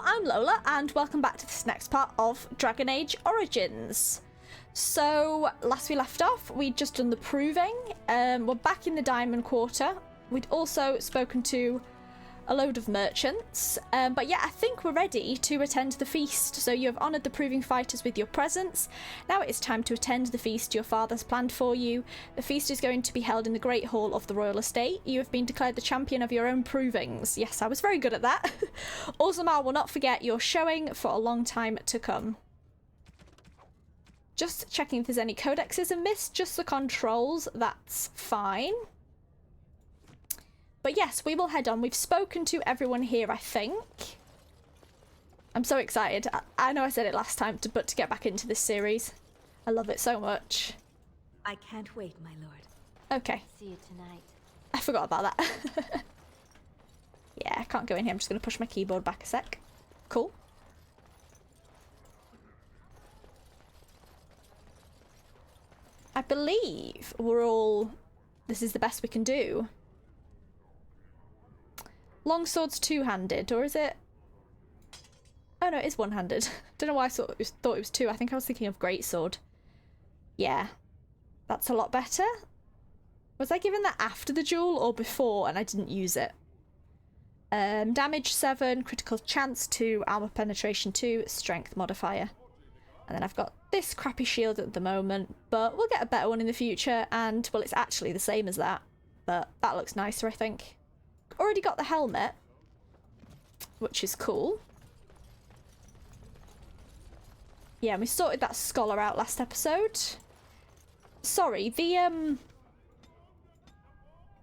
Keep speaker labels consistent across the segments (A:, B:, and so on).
A: I'm Lola, and welcome back to this next part of DragonAge Origins. So, last we left off, we'd just done the proving. We're back in the Diamond Quarter. We'd also spoken to a load of merchants. But yeah, I think we're ready to attend the feast. So you have honoured the proving fighters with your presence. Now it is time to attend the feast your father's planned for you. The feast is going to be held in the Great Hall of the Royal Estate. You have been declared the champion of your own provings. Yes, I was very good at that. Orzammar will not forget your showing for a long time to come. Just checking if there's any codexes amiss, just the controls, that's fine. But yes, we will head on. We've spoken to everyone here, I think. I'm so excited. I know I said it last time, but to get back into this series. I love it so much.
B: I can't wait, my lord.
A: Okay.
B: See you tonight.
A: I forgot about that. Yeah, I can't go in here. I'm just going to push my keyboard back a sec. Cool. I believe we're all... This is the best we can do. Longsword's two-handed, or is it? Oh no, it is one-handed. Don't know why I thought it was two. I think I was thinking of greatsword. Yeah, that's a lot better. Was I given that after the duel or before and I didn't use it? Damage 7, critical chance 2, armor penetration 2, strength modifier. And then I've got this crappy shield at the moment, but we'll get a better one in the future. And well, it's actually the same as that, but that looks nicer, I think. Already got the helmet, which is cool. Yeah, and we sorted that scholar out last episode. Sorry, the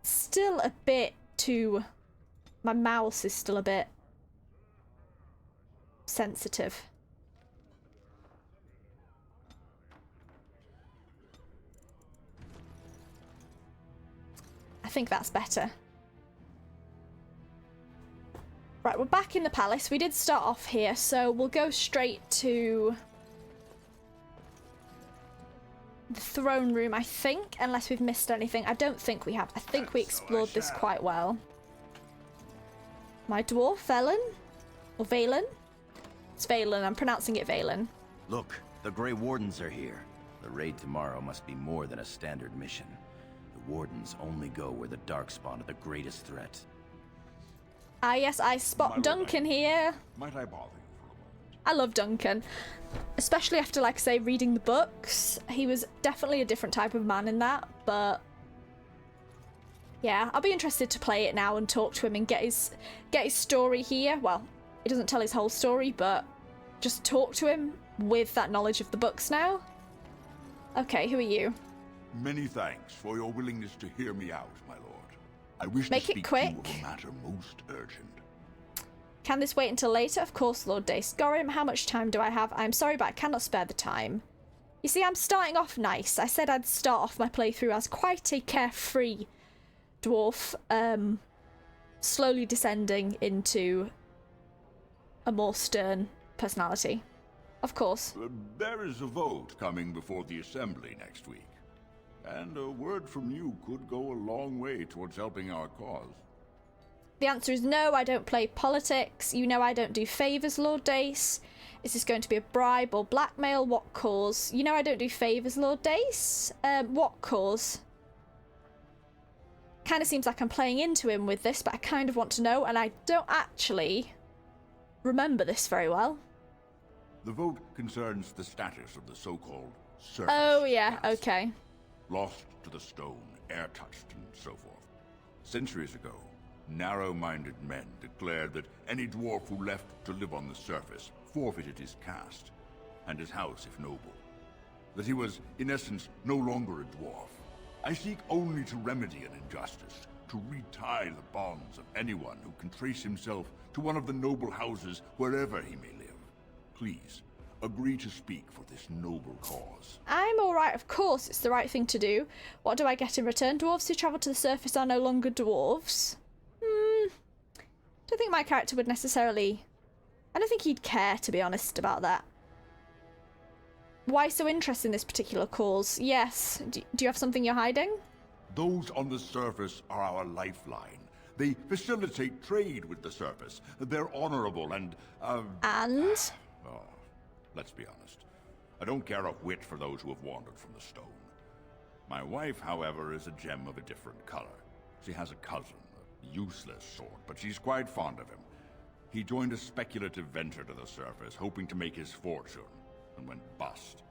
A: still a bit too... My mouse is still a bit sensitive. I think that's better. Right, we're back in the palace. We did start off here, so we'll go straight to the throne room, I think, unless we've missed anything. I don't think we have. I think we explored this quite well. My dwarf, Velen? Or Velen? It's Velen. I'm pronouncing it Velen.
C: Look, the Grey Wardens are here. The raid tomorrow must be more than a standard mission. The Wardens only go where the Darkspawn are the greatest threat.
A: Ah, yes, I spot Duncan here.
D: Might I bother you for a moment?
A: I love Duncan. Especially after, like I say, reading the books. He was definitely a different type of man in that, but... Yeah, I'll be interested to play it now and talk to him and get his story here. Well, he doesn't tell his whole story, but just talk to him with that knowledge of the books now. Okay, who are you?
D: Many thanks for your willingness to hear me out, my lord. I wish
A: Make
D: to
A: it
D: speak
A: quick.
D: to you of a matter most urgent.
A: Can this wait until later? Of course, Lord Dace. Gorim, how much time do I have? I'm sorry, but I cannot spare the time. You see, I'm starting off nice. I said I'd start off my playthrough as quite a carefree dwarf, slowly descending into a more stern personality. Of course.
D: There is a vote coming before the assembly next week. And a word from you could go a long way towards helping our cause.
A: The answer is no, I don't play politics. You know I don't do favours, Lord Dace. Is this going to be a bribe or blackmail? What cause? You know I don't do favours, Lord Dace. What cause? Kind of seems like I'm playing into him with this, but I kind of want to know, and I don't actually remember this very well.
D: The vote concerns the status of the so-called surface.
A: Oh, yeah,
D: class.
A: okay.
D: Lost to the stone, air-touched, and so forth. Centuries ago, narrow-minded men declared that any dwarf who left to live on the surface forfeited his caste, and his house if noble. That he was, in essence, no longer a dwarf. I seek only to remedy an injustice, to retie the bonds of anyone who can trace himself to one of the noble houses wherever he may live. Please, agree to speak for this noble cause.
A: I'm alright, of course, it's the right thing to do. What do I get in return? Dwarves who travel to the surface are no longer dwarves. Don't think my character would necessarily... I don't think he'd care, to be honest, about that. Why so interested in this particular cause? Yes. Do you have something you're hiding?
D: Those on the surface are our lifeline, They facilitate trade with the surface. They're honorable and,
A: And?
D: Oh, let's be honest. I don't care a whit for those who have wandered from the stone. My wife, however, is a gem of a different color. She has a cousin, a useless sort, but she's quite fond of him. He joined a speculative venture to the surface, hoping to make his fortune, and went bust.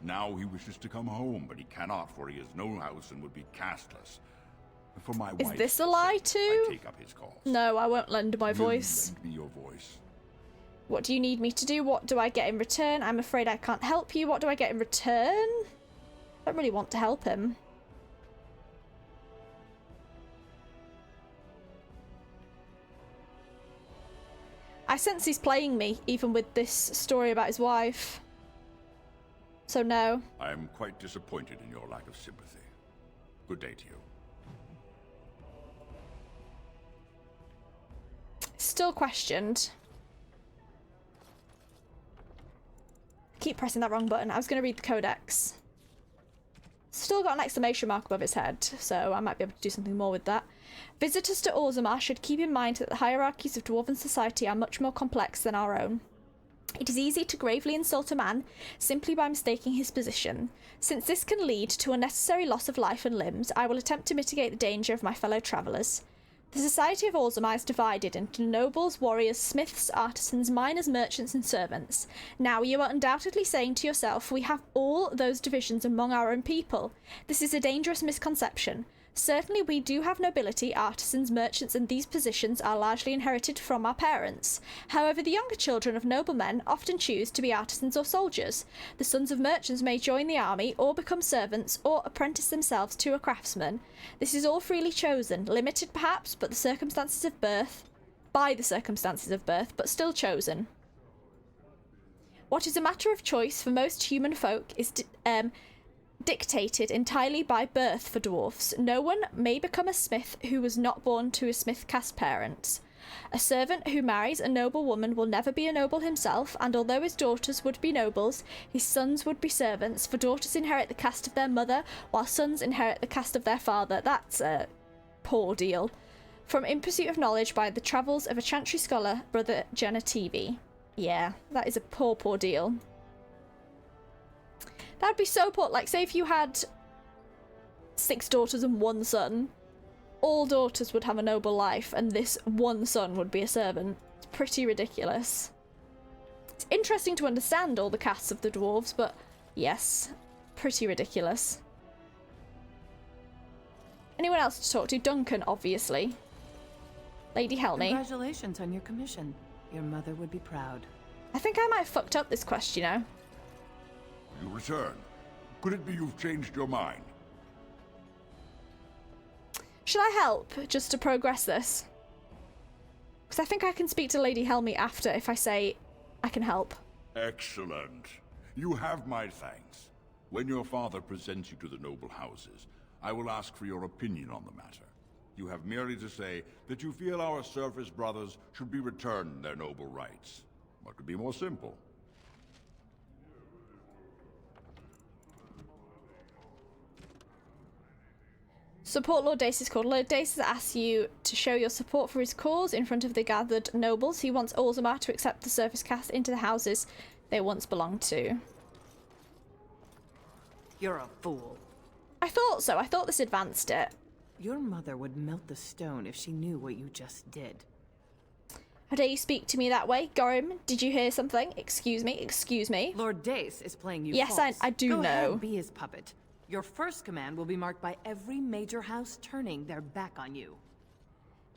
D: Now he wishes to come home, but he cannot, for he has no house and would be castless. For my
A: Is
D: wife's
A: this a lie
D: sake,
A: too?
D: I take up his cause.
A: No, I won't lend my
D: Will you
A: voice.
D: lend me your voice?
A: What do you need me to do? What do I get in return? I'm afraid I can't help you. What do I get in return? I don't really want to help him. I sense he's playing me, even with this story about his wife. So no.
D: I am quite disappointed in your lack of sympathy. Good day to you.
A: Still questioned. Keep pressing that wrong button. I was going to read the codex. Still got an exclamation mark above his head, so I might be able to do something more with that. Visitors to Orzammar should keep in mind that the hierarchies of Dwarven society are much more complex than our own. It is easy to gravely insult a man simply by mistaking his position. Since this can lead to unnecessary loss of life and limbs, I will attempt to mitigate the danger of my fellow travellers. The society of Orzammar is divided into nobles, warriors, smiths, artisans, miners, merchants, and servants. Now, you are undoubtedly saying to yourself, we have all those divisions among our own people. This is a dangerous misconception. Certainly we do have nobility, artisans, merchants, and these positions are largely inherited from our parents. However, the younger children of noblemen often choose to be artisans or soldiers. The sons of merchants may join the army, or become servants, or apprentice themselves to a craftsman. This is all freely chosen, limited perhaps, by the circumstances of birth, but still chosen. What is a matter of choice for most human folk is dictated entirely by birth for dwarfs. No one may become a smith who was not born to a smith caste parents. A servant who marries a noble woman will never be a noble himself, and although his daughters would be nobles, his sons would be servants, for daughters inherit the caste of their mother, while sons inherit the caste of their father. That's a poor deal. From In Pursuit of Knowledge by the Travels of a Chantry Scholar, Brother Genetivi. Yeah, that is a poor, poor deal. That'd be so poor. Like, say if you had 6 daughters and 1 son, all daughters would have a noble life, and this one son would be a servant. It's pretty ridiculous. It's interesting to understand all the castes of the dwarves, but yes, pretty ridiculous. Anyone else to talk to? Duncan, obviously. Lady Helmy.
E: Congratulations on your commission. Your mother would be proud.
A: I think I might have fucked up this quest, you know.
D: You return. Could it be you've changed your mind?
A: Should I help just to progress this? Because I think I can speak to Lady Helmy after if I say I can help.
D: Excellent. You have my thanks. When your father presents you to the noble houses, I will ask for your opinion on the matter. You have merely to say that you feel our surface brothers should be returned their noble rights. What could be more simple?
A: Support Lord Dace's call. Lord Dace has asked you to show your support for his cause in front of the gathered nobles. He wants Orzammar to accept the surface caste into the houses they once belonged to.
E: You're a fool.
A: I thought so. I thought this advanced it.
E: Your mother would melt the stone if she knew what you just did.
A: How dare you speak to me that way? Gorim, did you hear something? Excuse me, excuse me.
E: Lord Dace is playing you
A: Yes,
E: false.
A: I do
E: Go
A: know.
E: ahead, be his puppet. Your first command will be marked by every major house turning their back on you.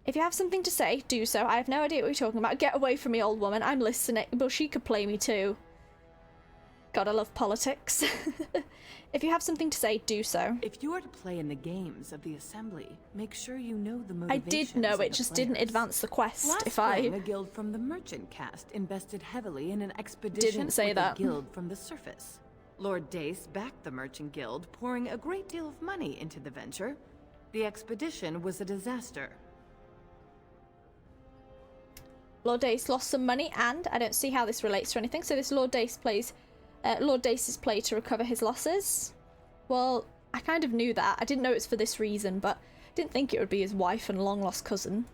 A: If you have something to say, do so. I have no idea what you're talking about. Get away from me, old woman. I'm listening. Well, she could play me too. God, I love politics. If you have something to say, do so.
E: If you are to play in the games of the Assembly, make sure you know the
A: I
E: motivations
A: did know,
E: of
A: it
E: the
A: just didn't
E: players.
A: advance the quest.
E: Last
A: If I
E: spring, a guild from the Merchant caste invested heavily in an expedition
A: didn't say
E: with
A: that.
E: a guild from the surface. Lord Dace backed the Merchant Guild, pouring a great deal of money into the venture. The expedition was a disaster.
A: Lord Dace lost some money, and I don't see how this relates to anything. So this Lord Dace's play to recover his losses. Well, I kind of knew that. I didn't know it's for this reason, but I didn't think it would be his wife and long-lost cousin.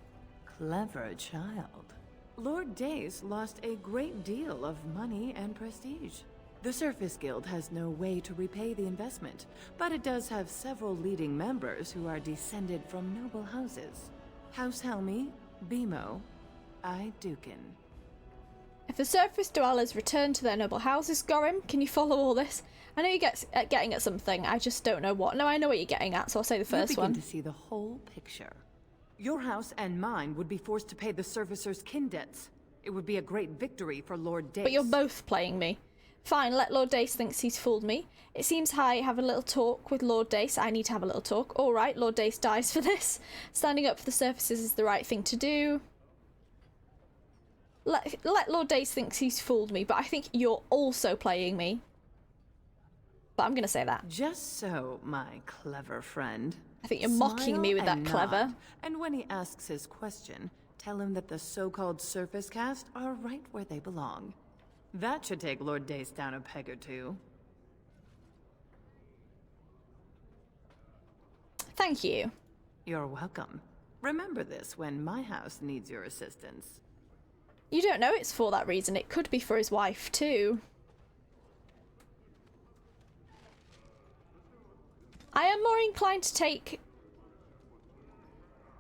E: clever child. Lord Dace lost a great deal of money and prestige. The Surface Guild has no way to repay the investment, but it does have several leading members who are descended from noble houses. House Helmi, Bimo, Aeducan.
A: If the surface dwellers return to their noble houses, Gorim, can you follow all this? I know you're getting at something, I just don't know what. No, I know what you're getting at, so I'll say the first one.
E: You begin to see the whole picture. Your house and mine would be forced to pay the Surfacer's kin debts. It would be a great victory for Lord Dace.
A: But you're both playing me. Fine, let Lord Dace thinks he's fooled me. It seems I have a little talk with Lord Dace. I need to have a little talk. Alright, Lord Dace dies for this. Standing up for the surfaces is the right thing to do. Let Lord Dace thinks he's fooled me, but I think you're also playing me. But I'm going to say that.
E: Just so, my clever friend.
A: I think you're mocking me with that clever.
E: Nod, and when he asks his question, tell him that the so-called surface caste are right where they belong. That should take Lord Dace down a peg or two.
A: Thank you.
E: You're welcome. Remember this when my house needs your assistance.
A: You don't know it's for that reason. It could be for his wife, too. I am more inclined to take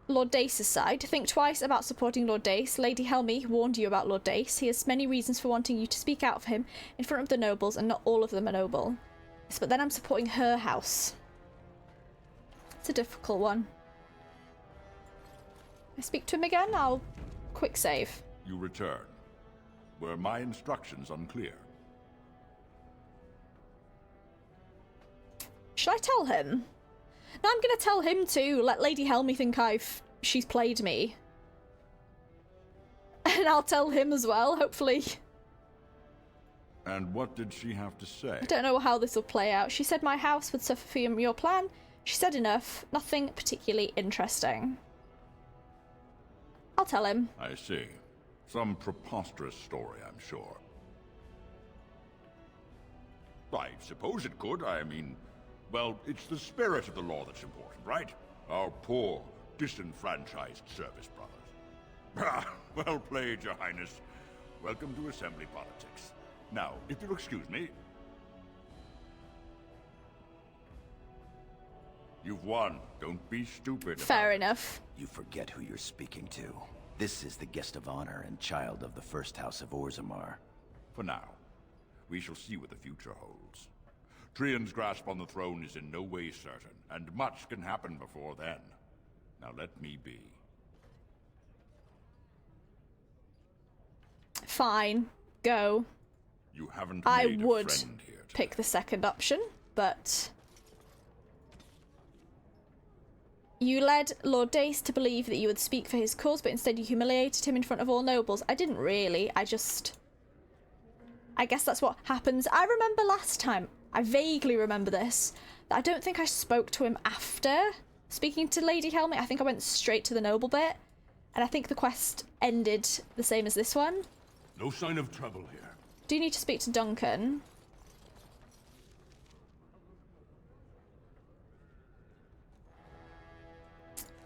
A: Lord Dace's side. Think twice about supporting Lord Dace. Lady Helmi warned you about Lord Dace. He has many reasons for wanting you to speak out for him in front of the nobles, and not all of them are noble. Yes, but then I'm supporting her house. It's a difficult one. I speak to him again? I'll quick save.
D: You return. Were my instructions unclear?
A: Should I tell him? No, I'm gonna tell him too. Let Lady Helmi think she's played me. And I'll tell him as well, hopefully.
D: And what did she have to say?
A: I don't know how this will play out. She said my house would suffer from your plan. She said enough. Nothing particularly interesting. I'll tell him.
D: I see. Some preposterous story, I'm sure. I suppose it could. I mean, well, it's the spirit of the law that's important, right? Our poor, disenfranchised service brothers. Well played, Your Highness. Welcome to Assembly politics. Now, if you'll excuse me... You've won. Don't be stupid.
A: Fair enough.
C: You forget who you're speaking to. This is the guest of honor and child of the first house of Orzammar.
D: For now, we shall see what the future holds. Trian's grasp on the throne is in no way certain, and much can happen before then. Now let me be.
A: Fine. Go.
D: You haven't
A: I
D: made
A: would
D: a friend here today.
A: pick the second option, but... You led Lord Dace to believe that you would speak for his cause, but instead you humiliated him in front of all nobles. I didn't really. I guess that's what happens. I remember last time, I vaguely remember this, that I don't think I spoke to him after speaking to Lady Helmet. I think I went straight to the noble bit, and I think the quest ended the same as this one.
D: No sign of trouble here.
A: Do you need to speak to Duncan?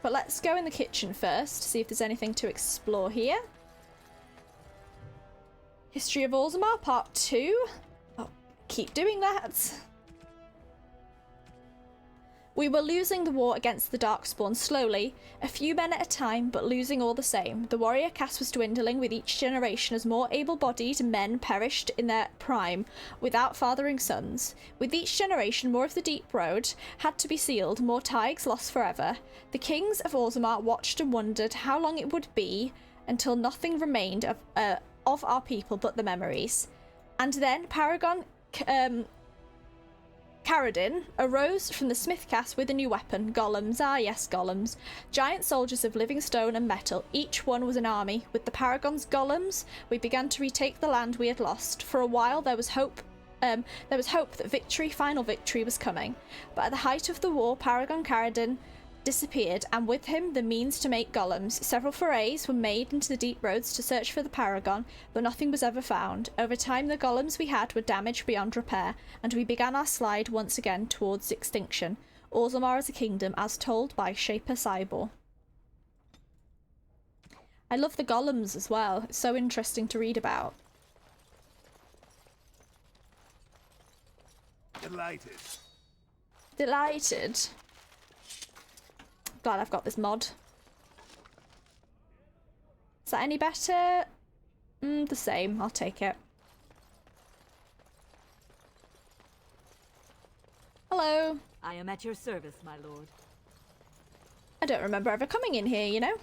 A: But let's go in the kitchen first, see if there's anything to explore here. History of Orzammar, Part 2. Oh, keep doing that. We were losing the war against the Darkspawn slowly, a few men at a time, but losing all the same. The warrior caste was dwindling with each generation as more able-bodied men perished in their prime without fathering sons. With each generation, more of the deep road had to be sealed, more taigs lost forever. The kings of Orzammar watched and wondered how long it would be until nothing remained of our people but the memories. And then Paragon Caradin arose from the smith caste with a new weapon, golems. Ah yes, golems. Giant soldiers of living stone and metal. Each one was an army. With the Paragon's golems, we began to retake the land we had lost. For a while there was hope that final victory was coming. But at the height of the war, Paragon Caradin disappeared, and with him the means to make golems. Several forays were made into the deep roads to search for the Paragon, but nothing was ever found. Over time the golems we had were damaged beyond repair, and we began our slide once again towards extinction. Orzammar as a kingdom, as told by Shaper Cybor. I love the golems as well. It's so interesting to read about.
D: Delighted.
A: Delighted. Glad I've got this mod. Is that any better? The same. I'll take it. Hello.
B: I am at your service, my lord.
A: I don't remember ever coming in here, you know?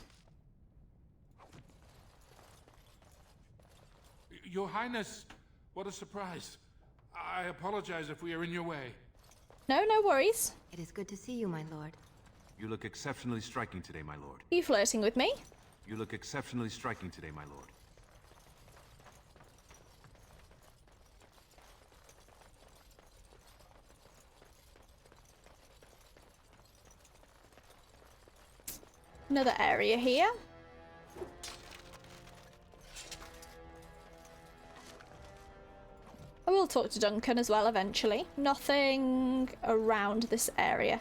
F: Your Highness, what a surprise. I apologize if we are in your way.
A: No, no worries.
G: It is good to see you, my lord.
H: You look exceptionally striking today, my lord.
A: Are you flirting with me?
H: You look exceptionally striking today, my lord.
A: Another area here. I will talk to Duncan as well eventually. Nothing around this area.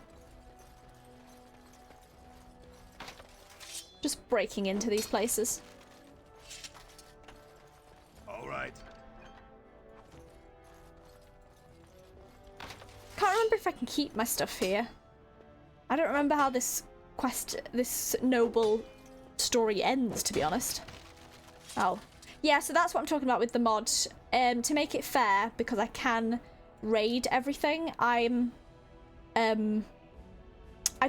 A: Just breaking into these places.
D: All right.
A: Can't remember if I can keep my stuff here. I don't remember how this quest, this noble story ends, to be honest. Oh. Yeah, so that's what I'm talking about with the mod. To make it fair, because I can raid everything, I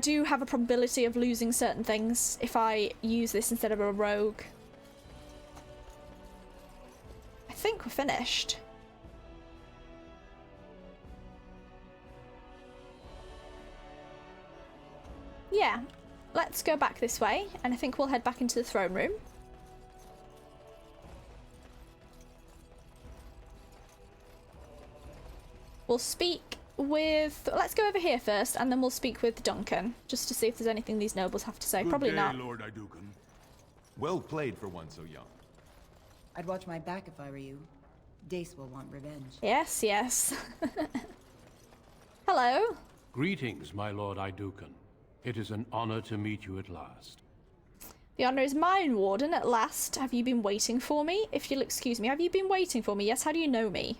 A: do have a probability of losing certain things if I use this instead of a rogue. I think we're finished. Yeah, let's go back this way, and I think we'll head back into the throne room. We'll speak with... Let's go over here first, and then we'll speak with Duncan, just to see if there's anything these nobles have to say. Probably not.
D: Lord Aeducan.
I: Well played for one so young.
G: I'd watch my back if I were you. Dace will want revenge.
A: Yes, yes. Hello.
J: Greetings, my lord Aeducan. It is an honor to meet you at last.
A: The honor is mine, Warden, at last. Have you been waiting for me? If you'll excuse me, have you been waiting for me? Yes, how do you know me?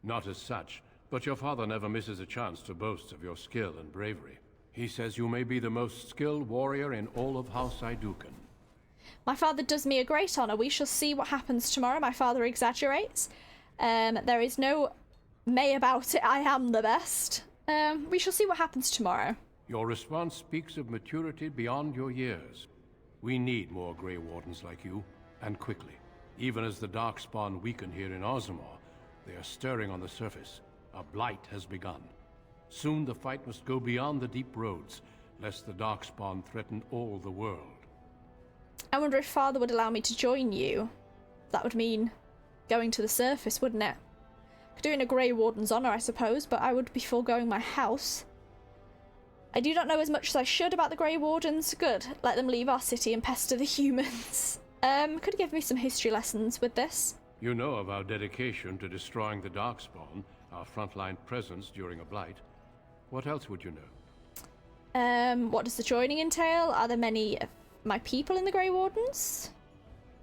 J: Not as such, but your father never misses a chance to boast of your skill and bravery. He says you may be the most skilled warrior in all of House Aeducan.
A: My father does me a great honor. We shall see what happens tomorrow. My father exaggerates. There is no may about it. I am the best. We shall see what happens tomorrow.
J: Your response speaks of maturity beyond your years. We need more Grey Wardens like you, and quickly. Even as the Darkspawn weaken here in Ozamar, they are stirring on the surface. A blight has begun. Soon the fight must go beyond the deep roads, lest the Darkspawn threaten all the world.
A: I wonder if Father would allow me to join you. That would mean going to the surface, wouldn't it? Could do it in a Grey Warden's honor, I suppose, but I would be foregoing my house. I do not know as much as I should about the Grey Wardens. Good. Let them leave our city and pester the humans. Could you give me some history lessons with this?
J: You know of our dedication to destroying the Darkspawn, our frontline presence during a blight. What else would you know?
A: What does the joining entail? Are there many of my people in the Grey Wardens?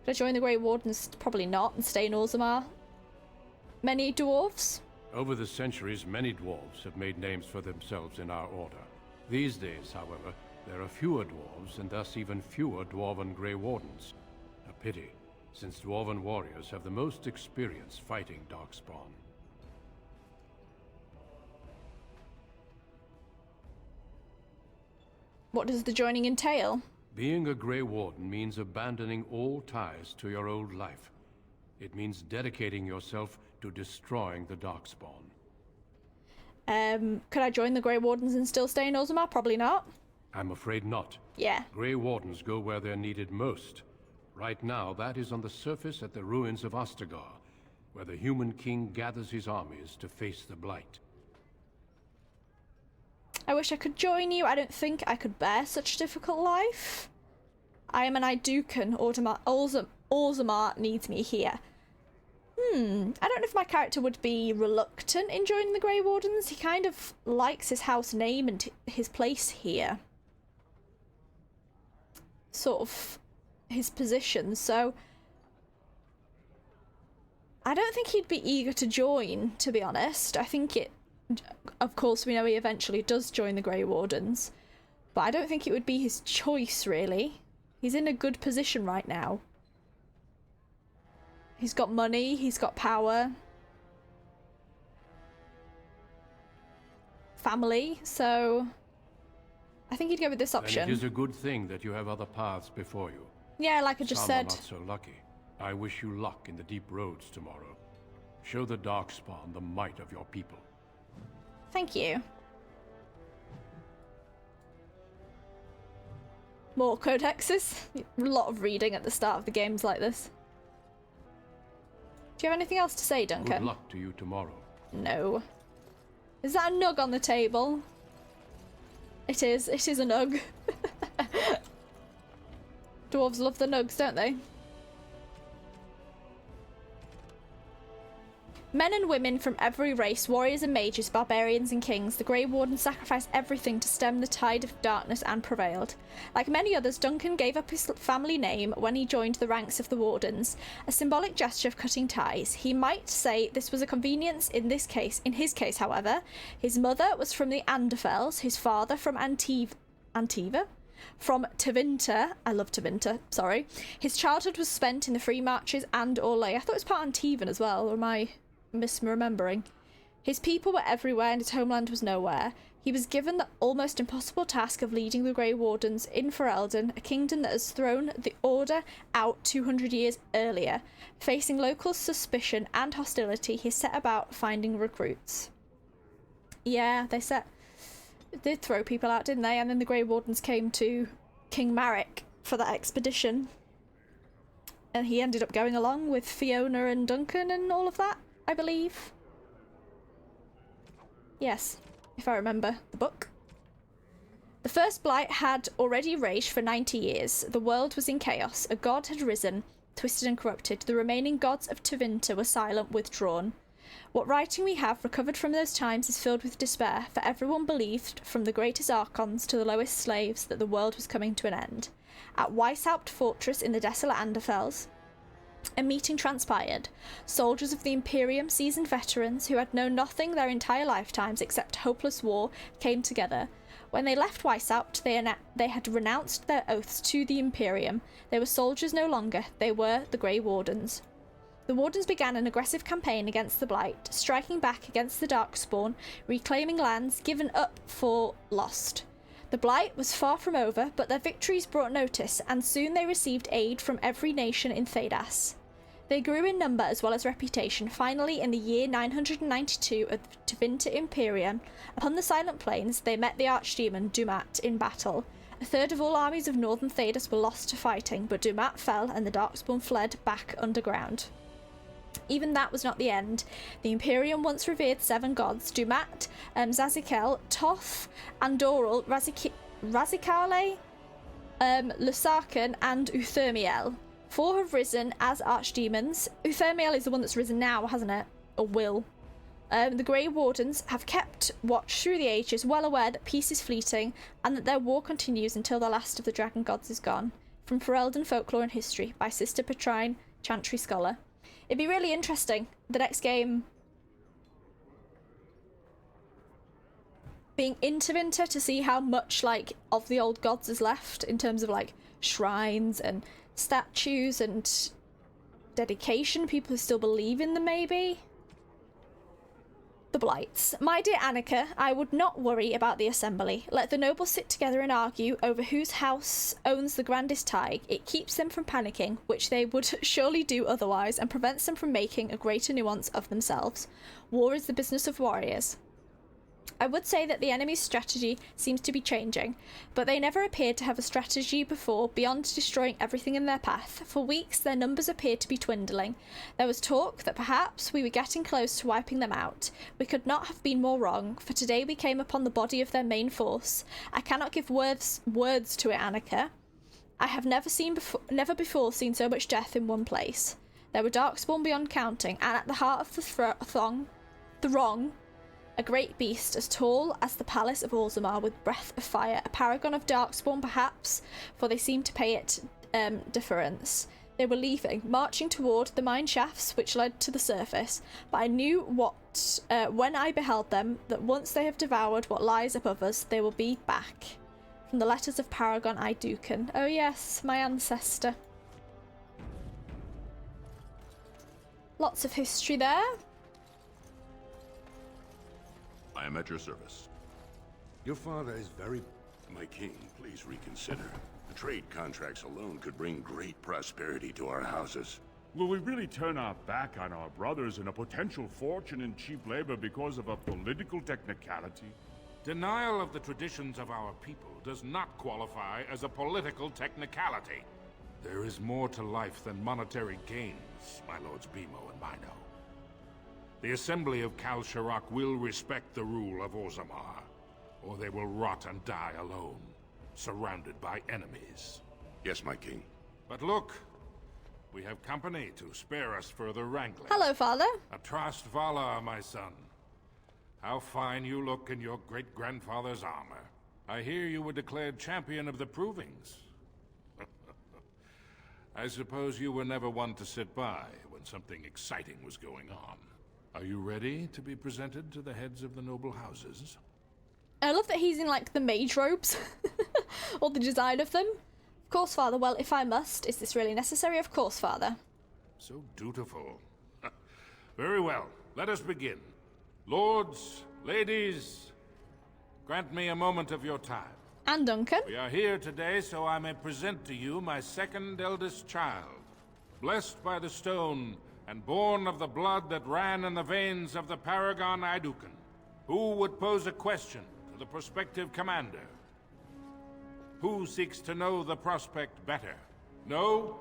A: Could I join the Grey Wardens? Probably not, and stay in Orzammar. Many dwarves?
J: Over the centuries, many dwarves have made names for themselves in our order. These days, however, there are fewer dwarves, and thus even fewer Dwarven Grey Wardens. A pity, since Dwarven warriors have the most experience fighting Darkspawn.
A: What does the joining entail?
J: Being a Grey Warden means abandoning all ties to your old life. It means dedicating yourself to destroying the Darkspawn.
A: Could I join the Grey Wardens and still stay in Orzammar? Probably not.
J: I'm afraid not.
A: Yeah.
J: Grey Wardens go where they're needed most. Right now, that is on the surface at the ruins of Ostagar, where the Human King gathers his armies to face the Blight.
A: I wish I could join you. I don't think I could bear such a difficult life. I am an Aeducan. Orzammar needs me here. I don't know if my character would be reluctant in joining the Grey Wardens. He kind of likes his house name and his place here. Sort of his position, so I don't think he'd be eager to join, to be honest. I think of course we know he eventually does join the Grey Wardens, but I don't think it would be his choice, really. He's in a good position right now. He's got money, he's got power, family, so I think he'd go with this option.
J: And it is a good thing that you have other paths before you.
A: Yeah, like I just said.
J: Some are not so lucky. I wish you luck in the deep roads tomorrow. Show the Darkspawn the might of your people.
A: Thank you. More codexes. A lot of reading at the start of the games like this. Do you have anything else to say, Duncan?
J: Good luck to you tomorrow.
A: No. Is that a nug on the table? It is. It is a nug. Dwarves love the nugs, don't they? Men and women from every race, warriors and mages, barbarians and kings, the Grey Warden sacrificed everything to stem the tide of darkness and prevailed. Like many others, Duncan gave up his family name when he joined the ranks of the Wardens, a symbolic gesture of cutting ties. He might say this was a convenience in his case, however. His mother was from the Anderfels, his father from Antiva? From Tevinter. I love Tevinter, sorry. His childhood was spent in the Free Marches and Orlais. I thought it was part Antivan as well, or am I misremembering? His people were everywhere and his homeland was nowhere. He was given the almost impossible task of leading the Grey Wardens in Ferelden, a kingdom that has thrown the Order out 200 years earlier. Facing local suspicion and hostility, he set about finding recruits. Yeah, they did throw people out, didn't they? And then the Grey Wardens came to King Marek for that expedition. And he ended up going along with Fiona and Duncan and all of that, I believe. Yes, if I remember the book. The first blight had already raged for 90 years. The world was in chaos. A god had risen, twisted and corrupted. The remaining gods of Tevinter were silent, withdrawn. What writing we have recovered from those times is filled with despair, for everyone believed, from the greatest archons to the lowest slaves, that the world was coming to an end. At Weishaupt Fortress in the desolate Anderfels, a meeting transpired. Soldiers of the Imperium, seasoned veterans who had known nothing their entire lifetimes except hopeless war, came together. When they left Weishaupt, they had renounced their oaths to the Imperium. They were soldiers no longer, they were the Grey Wardens. The Wardens began an aggressive campaign against the Blight, striking back against the Darkspawn, reclaiming lands given up for lost. The Blight was far from over, but their victories brought notice, and soon they received aid from every nation in Thedas. They grew in number as well as reputation. Finally, in the year 992 of the Tevinter Imperium, upon the Silent Plains, they met the Archdemon Dumat in battle. A third of all armies of northern Thedas were lost to fighting, but Dumat fell and the Darkspawn fled back underground. Even that was not the end. The Imperium once revered 7 gods: Dumat, Zazikel, Toth, Andoral, Razikale, Lusarkan, and Uthermiel. 4 have risen as archdemons. Uthermiel is the one that's risen now, hasn't it? Or will. The Grey Wardens have kept watch through the ages, well aware that peace is fleeting, and that their war continues until the last of the dragon gods is gone. From Ferelden Folklore and History, by Sister Petrine, Chantry Scholar. It'd be really interesting, the next game, being in Tevinter, to see how much, like, of the old gods is left in terms of, like, shrines and statues and dedication, people who still believe in them, maybe. The Blights. My dear Annika, I would not worry about the assembly. Let the nobles sit together and argue over whose house owns the grandest tig. It keeps them from panicking, which they would surely do otherwise, and prevents them from making a greater nuance of themselves. War is the business of warriors. I would say that the enemy's strategy seems to be changing, but they never appeared to have a strategy before beyond destroying everything in their path. For weeks, their numbers appeared to be dwindling. There was talk that perhaps we were getting close to wiping them out. We could not have been more wrong, for today we came upon the body of their main force. I cannot give words to it, Annika. I have never before seen so much death in one place. There were Darkspawn beyond counting, and at the heart of the throng, a great beast as tall as the palace of Orzammar with breath of fire, a paragon of Darkspawn perhaps, for they seemed to pay it deference. They were leaving, marching toward the mine shafts which led to the surface, but I knew when I beheld them, that once they have devoured what lies above us, they will be back. From the letters of Paragon Aeducan. Oh yes, my ancestor. Lots of history there.
D: I am at your service.
K: Your father is very...
L: My king, please reconsider. The trade contracts alone could bring great prosperity to our houses.
M: Will we really turn our back on our brothers and a potential fortune in cheap labor because of a political technicality?
F: Denial of the traditions of our people does not qualify as a political technicality. There is more to life than monetary gains, my lords Bimo and Mino. The Assembly of Kal Sharok will respect the rule of Orzammar, or they will rot and die alone, surrounded by enemies.
L: Yes, my king.
F: But look, we have company to spare us further wrangling.
A: Hello, father.
F: Atrast Vala, my son. How fine you look in your great-grandfather's armor. I hear you were declared champion of the provings. I suppose you were never one to sit by when something exciting was going on. Are you ready to be presented to the heads of the noble houses?
A: I love that he's in, like, the mage robes. Or the design of them. Of course, father. Well, if I must. Is this really necessary? Of course, father.
F: So dutiful. Very well. Let us begin. Lords, ladies, grant me a moment of your time.
A: And Duncan.
F: We are here today so I may present to you my second eldest child, blessed by the stone and born of the blood that ran in the veins of the Paragon Aeducan. Who would pose a question to the prospective commander? Who seeks to know the prospect better? No?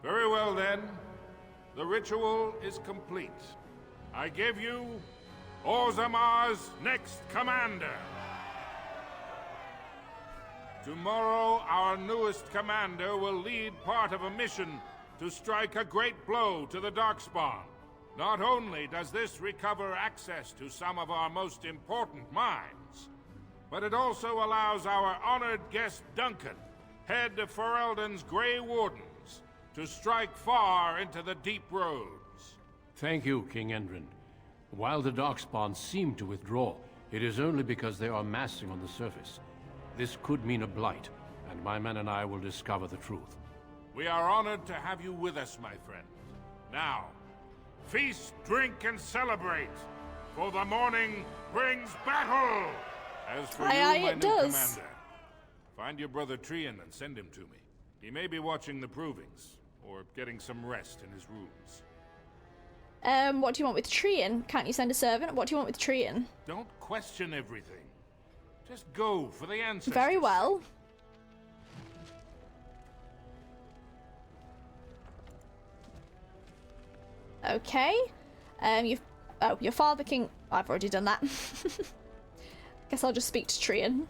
F: Very well then. The ritual is complete. I give you Orzammar's next commander. Tomorrow, our newest commander will lead part of a mission to strike a great blow to the Darkspawn. Not only does this recover access to some of our most important mines, but it also allows our honored guest Duncan, head of Ferelden's Grey Wardens, to strike far into the deep roads.
J: Thank you, King Endrin. While the Darkspawn seem to withdraw, it is only because they are massing on the surface. This could mean a blight, and my men and I will discover the truth.
F: We are honored to have you with us, my friend. Now, feast, drink, and celebrate, for the morning brings battle! As for you, my new commander, find your brother Trian and send him to me. He may be watching the provings, or getting some rest in his rooms.
A: What do you want with Trian? Can't you send a servant? What do you want with Trian?
F: Don't question everything. Just go for the ancestors.
A: Very well. Okay. Your father, King... I've already done that. Guess I'll just speak to Trian.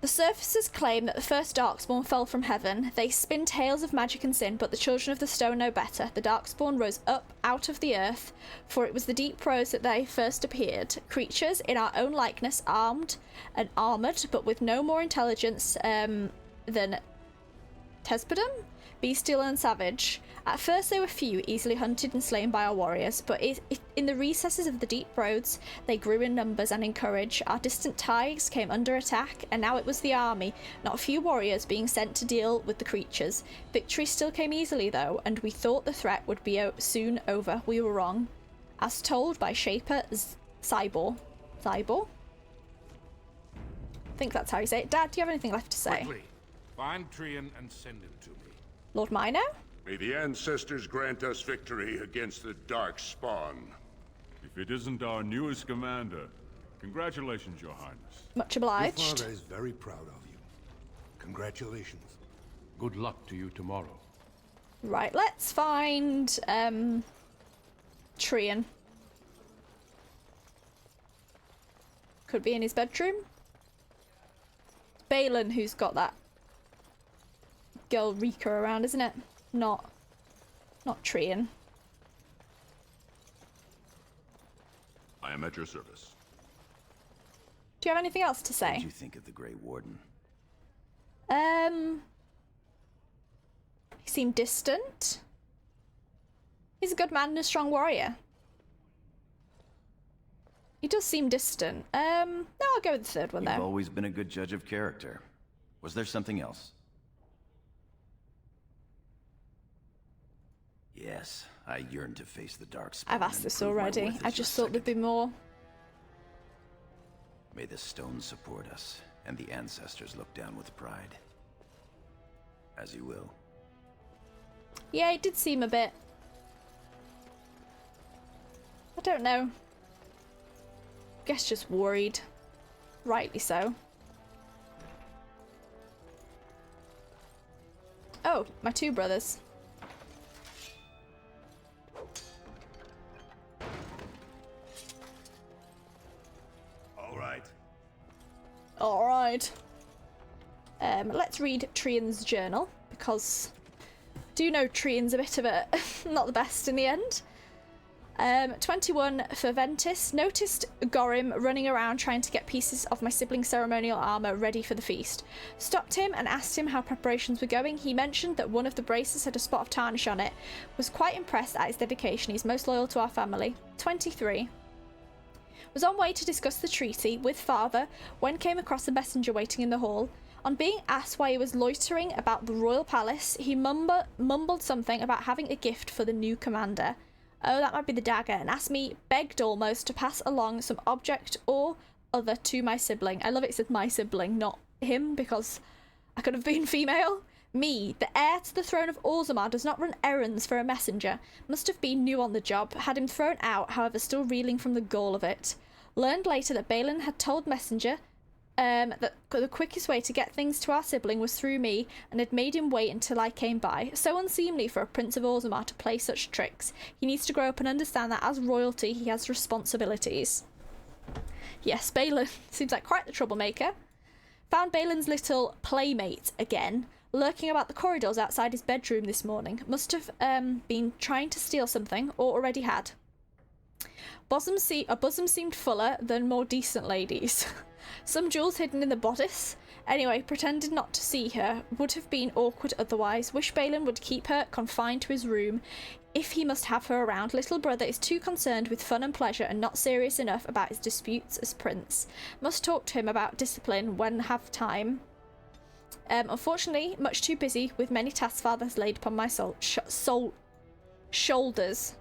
A: The surfacers claim that the first Darkspawn fell from heaven. They spin tales of magic and sin, but the children of the stone know better. The Darkspawn rose up out of the earth, for it was the deep prose that they first appeared. Creatures in our own likeness, armed and armoured, but with no more intelligence than Tespodum? Bestial and savage. At first they were few, easily hunted and slain by our warriors, but in the recesses of the deep roads they grew in numbers and in courage. Our distant ties came under attack, and now it was the army, not a few warriors, being sent to deal with the creatures. Victory still came easily though, and we thought the threat would be soon over. We were wrong. As told by Shaper Cybor. Cybor? I think that's how you say it. Dad, do you have anything left to say?
F: Quickly, find Trian and send him to me.
A: Lord Mino?
L: May the ancestors grant us victory against the Darkspawn.
M: If it isn't our newest commander, congratulations, Your Highness.
A: Much obliged.
K: Your father is very proud of you. Congratulations.
J: Good luck to you tomorrow.
A: Right, let's find Trian. Could be in his bedroom. Velen who's got that girl Rika around, isn't it? Not Trian.
D: I am at your service.
A: Do you have anything else to say?
C: What did you think of the Grey Warden?
A: He seemed distant. He's a good man and a strong warrior. He does seem distant. No, I'll go with the third one, though.
C: You've always been a good judge of character. Was there something else? Yes, I yearn to face the Darkspawn.
A: I've asked this already. I just thought there'd be more.
C: May the stone support us, and the ancestors look down with pride. As you will.
A: Yeah, it did seem a bit... I don't know. Guess just worried. Rightly so. Oh, my two brothers. Alright. Let's read Trian's journal, because I do know Trian's a bit of a... not the best in the end. 21 for Ventus. Noticed Gorim running around trying to get pieces of my sibling's ceremonial armor ready for the feast. Stopped him and asked him how preparations were going. He mentioned that one of the braces had a spot of tarnish on it. Was quite impressed at his dedication. He's most loyal to our family. 23. Was on way to discuss the treaty with father when came across a messenger waiting in the hall. On being asked why he was loitering about the royal palace, he mumbled something about having a gift for the new commander. Oh, that might be the dagger, and asked me, begged almost, to pass along some object or other to my sibling. I love it said my sibling, not him, because I could have been female. Me, the heir to the throne of Orzammar, does not run errands for a messenger. Must have been new on the job. Had him thrown out, however, still reeling from the gall of it. Learned later that Velen had told messenger that the quickest way to get things to our sibling was through me, and had made him wait until I came by. So unseemly for a prince of Orzammar to play such tricks. He needs to grow up and understand that as royalty he has responsibilities. Yes, Velen seems like quite the troublemaker. Found Balin's little playmate again, lurking about the corridors outside his bedroom this morning. Must have been trying to steal something, or already had. A bosom seemed fuller than more decent ladies. Some jewels hidden in the bodice. Anyway, pretended not to see her. Would have been awkward otherwise. Wish Balin would keep her confined to his room if he must have her around. Little brother is too concerned with fun and pleasure and not serious enough about his disputes as prince. Must talk to him about discipline when have time. Unfortunately, much too busy with many tasks father has laid upon my shoulders.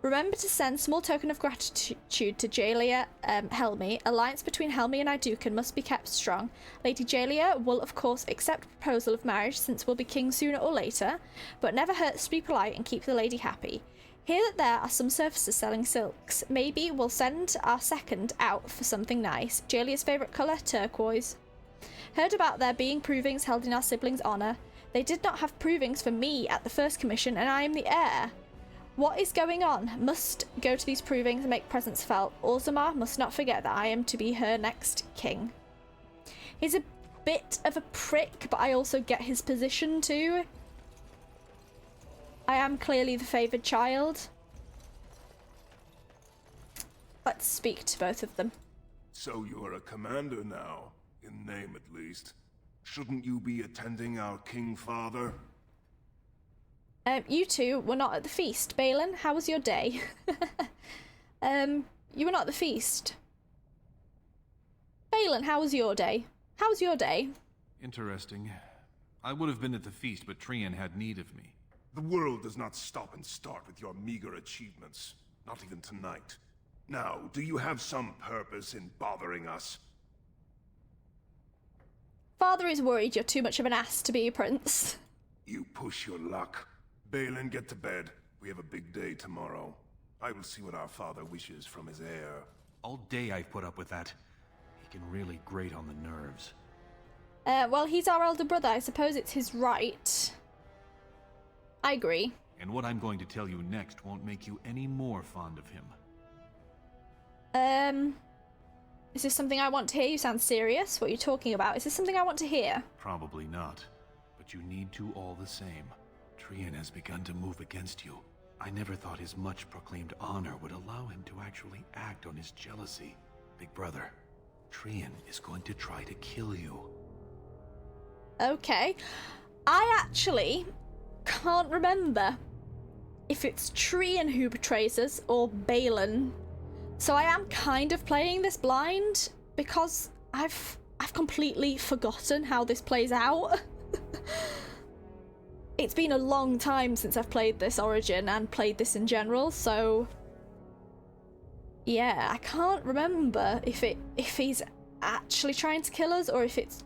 A: Remember to send small token of gratitude to Jaelia Helmi. Alliance between Helmi and Aeducan must be kept strong. Lady Jaelia will of course accept proposal of marriage since we'll be king sooner or later, but never hurts to be polite and keep the lady happy. Hear that there are some surfaces selling silks. Maybe we'll send our second out for something nice. Jaelia's favourite colour, turquoise. Heard about there being provings held in our siblings' honour. They did not have provings for me at the first commission, and I am the heir. What is going on? Must go to these provings and make presence felt. Orzammar must not forget that I am to be her next king. He's a bit of a prick, but I also get his position too. I am clearly the favoured child. Let's speak to both of them.
K: So you are a commander now, in name at least. Shouldn't you be attending our king father?
A: You two were not at the feast. Balin, how was your day? You were not at the feast. Balin, how was your day? How was your day?
H: Interesting. I would have been at the feast, but Trian had need of me.
K: The world does not stop and start with your meager achievements. Not even tonight. Now, do you have some purpose in bothering us?
A: Father is worried you're too much of an ass to be a prince.
K: You push your luck. Balin, get to bed. We have a big day tomorrow. I will see what our father wishes from his heir.
H: All day I've put up with that. He can really grate on the nerves.
A: Well, he's our elder brother. I suppose it's his right. I agree.
H: And what I'm going to tell you next won't make you any more fond of him.
A: Is this something I want to hear? You sound serious. What are you talking about? Is this something I want to hear?
H: Probably not. But you need to all the same. Trian has begun to move against you. I never thought his much-proclaimed honor would allow him to actually act on his jealousy. Big brother, Trian is going to try to kill you.
A: Okay. I actually can't remember if it's Trian who betrays us or Velen. So I am kind of playing this blind because I've completely forgotten how this plays out. It's been a long time since I've played this Origin and played this in general, so yeah, I can't remember if he's actually trying to kill us or if it's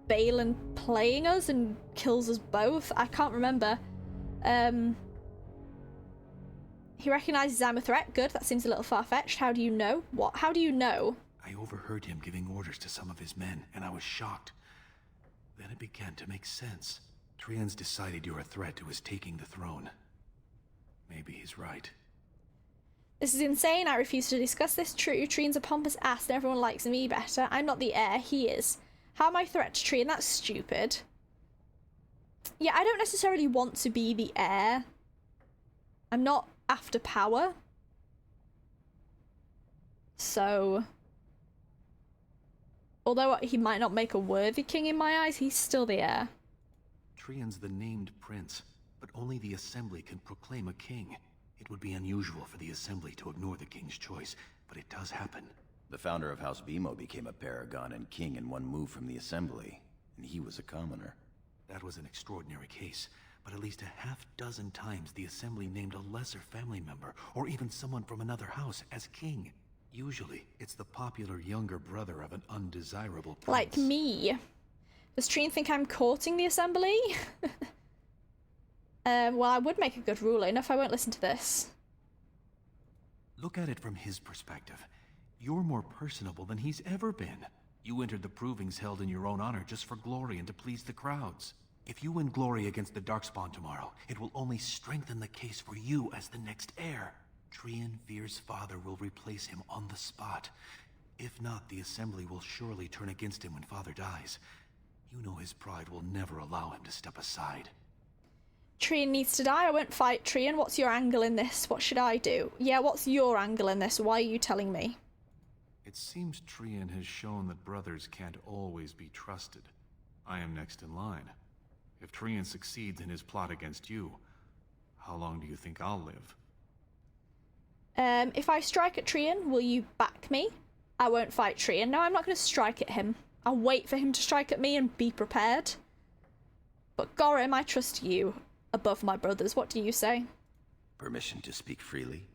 A: Velen playing us and kills us both. I can't remember. He recognizes I'm a threat. Good, that seems a little far-fetched. How do you know? What? How do you know?
H: I overheard him giving orders to some of his men, and I was shocked. Then it began to make sense. Trian's decided you're a threat to his taking the throne. Maybe he's right.
A: This is insane. I refuse to discuss this. True, Trian's a pompous ass and everyone likes me better. I'm not the heir, he is. How am I a threat to Trian? That's stupid. Yeah, I don't necessarily want to be the heir. I'm not after power. So, although he might not make a worthy king in my eyes, he's still the heir.
H: Trian's the named prince, but only the Assembly can proclaim a king. It would be unusual for the Assembly to ignore the king's choice, but it does happen.
C: The founder of House Bimo became a paragon and king in one move from the Assembly, and he was a commoner.
H: That was an extraordinary case, but at least a half-dozen times the Assembly named a lesser family member, or even someone from another house, as king. Usually, it's the popular younger brother of an undesirable prince.
A: Like me. Does Trian think I'm courting the Assembly? Well, I would make a good ruler. Enough, I won't listen to this.
H: Look at it from his perspective. You're more personable than he's ever been. You entered the provings held in your own honor just for glory and to please the crowds. If you win glory against the Darkspawn tomorrow, it will only strengthen the case for you as the next heir. Trian fears father will replace him on the spot. If not, the Assembly will surely turn against him when father dies. You know his pride will never allow him to step aside.
A: Trian needs to die. I won't fight Trian. What's your angle in this? What should I do? Yeah, what's your angle in this? Why are you telling me?
H: It seems Trian has shown that brothers can't always be trusted. I am next in line. If Trian succeeds in his plot against you, how long do you think I'll live?
A: If I strike at Trian, will you back me? I won't fight Trian. No, I'm not going to strike at him. I'll wait for him to strike at me and be prepared. But Gorim, I trust you above my brothers. What do you say?
C: Permission to speak freely?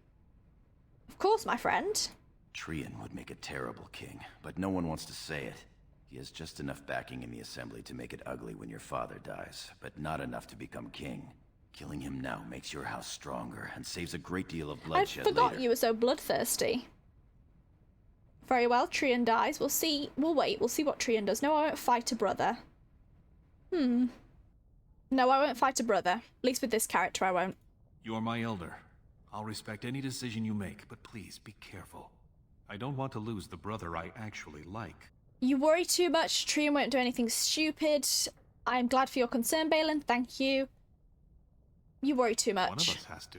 A: Of course, my friend.
C: Trian would make a terrible king, but no one wants to say it. He has just enough backing in the Assembly to make it ugly when your father dies, but not enough to become king. Killing him now makes your house stronger and saves a great deal of bloodshed
A: I forgot
C: later.
A: You were so bloodthirsty. Very well, Trian dies. We'll see. We'll wait. We'll see what Trian does. No, I won't fight a brother. No, I won't fight a brother. At least with this character, I won't.
H: You're my elder. I'll respect any decision you make, but please be careful. I don't want to lose the brother I actually like.
A: You worry too much. Trian won't do anything stupid. I'm glad for your concern, Velen. Thank you. You worry too much.
H: One of us has to.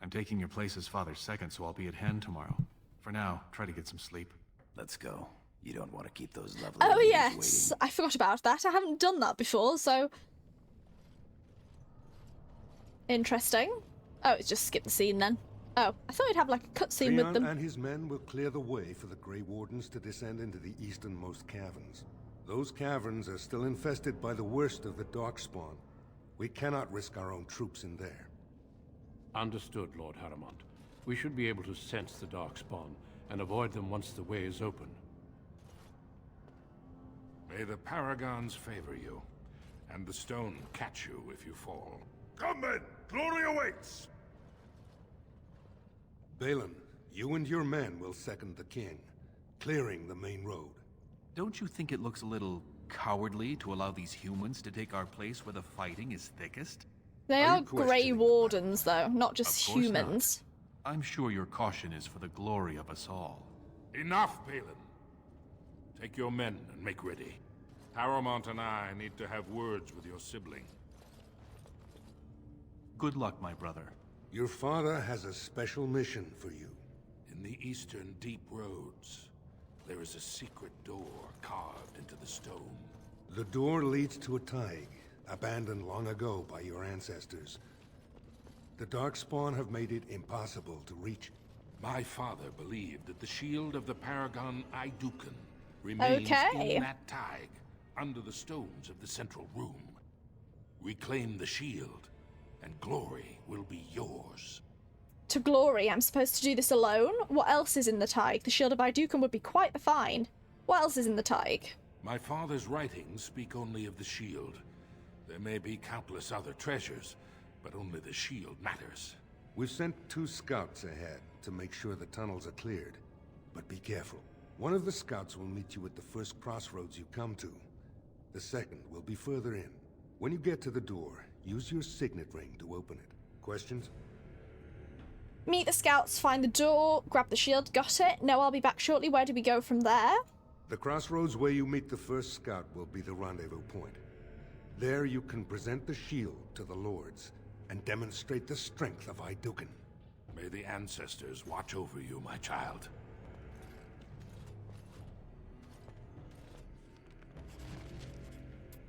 H: I'm taking your place as father's second, so I'll be at hand tomorrow. For now, try to get some sleep.
C: Let's go. You don't want to keep those lovely
A: Oh
C: ladies
A: yes,
C: waiting.
A: I forgot about that. I haven't done that before, so... Interesting. Oh, it's just skip the scene then. Oh, I thought you'd have like a cutscene with them.
K: and his men will clear the way for the Grey Wardens to descend into the easternmost caverns. Those caverns are still infested by the worst of the Darkspawn. We cannot risk our own troops in there.
J: Understood, Lord Haramond. We should be able to sense the Darkspawn and avoid them once the way is open.
F: May the Paragons favor you, and the stone catch you if you fall.
K: Come then! Glory awaits! Velen, you and your men will second the king, clearing the main road.
H: Don't you think it looks a little cowardly to allow these humans to take our place where the fighting is thickest?
A: They are Grey Wardens, though, not just
H: Of course
A: humans.
H: not. I'm sure your caution is for the glory of us all.
F: Enough, Velen. Take your men and make ready. Paramount and I need to have words with your sibling.
H: Good luck, my brother.
K: Your father has a special mission for you.
F: In the eastern deep roads, there is a secret door carved into the stone.
K: The door leads to a thaig, abandoned long ago by your ancestors. The Darkspawn have made it impossible to reach.
F: My father believed that the shield of the Paragon Aeducan remains in that thaig, under the stones of the central room. Reclaim the shield, and glory will be yours.
A: To glory, I'm supposed to do this alone? What else is in the thaig? The shield of Aeducan would be quite the find. What else is in the thaig?
F: My father's writings speak only of the shield. There may be countless other treasures, but only the shield matters.
K: We've sent 2 scouts ahead to make sure the tunnels are cleared. But be careful. One of the scouts will meet you at the first crossroads you come to. The second will be further in. When you get to the door, use your signet ring to open it. Questions?
A: Meet the scouts, find the door, grab the shield, got it. No, I'll be back shortly. Where do we go from there?
K: The crossroads where you meet the first scout will be the rendezvous point. There you can present the shield to the lords and demonstrate the strength of Aeducan.
F: May the ancestors watch over you, my child.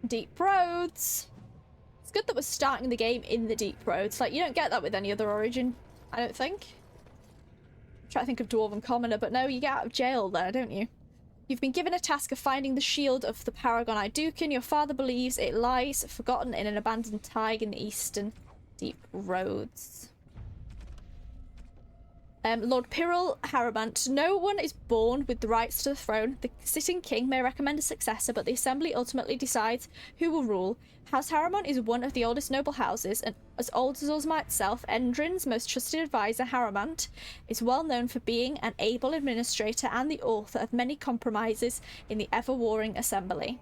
A: Deep roads. It's good that we're starting the game in the deep roads. Like, you don't get that with any other origin, I don't think. I'm trying to think of Dwarven Commoner, but no, you get out of jail there, don't you? You've been given a task of finding the shield of the Paragon Aeducan. Your father believes it lies forgotten in an abandoned thaig in the eastern deep roads. Lord Pyrrhal Harabant. No one is born with the rights to the throne. The sitting king may recommend a successor, but the assembly ultimately decides who will rule. House Harabant is one of the oldest noble houses, and as old as Uzma itself, Endrin's most trusted advisor, Harabant, is well known for being an able administrator and the author of many compromises in the ever-warring assembly.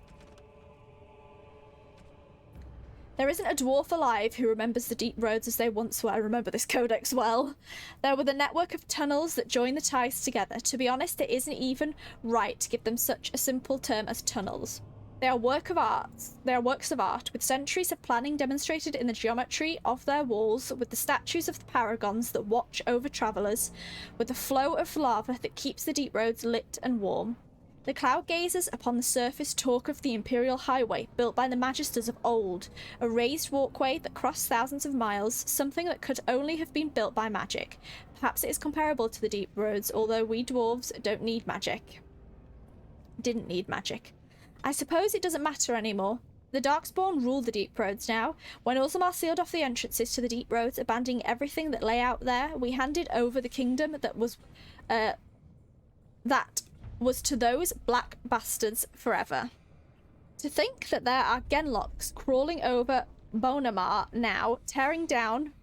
A: There isn't a dwarf alive who remembers the deep roads as they once were. I remember this codex well. There were the network of tunnels that join the ties together. To be honest, it isn't even right to give them such a simple term as tunnels. They are works of art, with centuries of planning demonstrated in the geometry of their walls, with the statues of the paragons that watch over travellers, with the flow of lava that keeps the deep roads lit and warm. The cloud gazers upon the surface talk of the Imperial Highway, built by the Magisters of old, a raised walkway that crossed thousands of miles, something that could only have been built by magic. Perhaps it is comparable to the deep roads, although we dwarves don't need magic. Didn't need magic. I suppose it doesn't matter anymore. The Darkspawn rule the deep roads now. When Orzammar sealed off the entrances to the deep roads, abandoning everything that lay out there, we handed over the kingdom that was to those black bastards forever. To think that there are genlocks crawling over Bonamar now, tearing down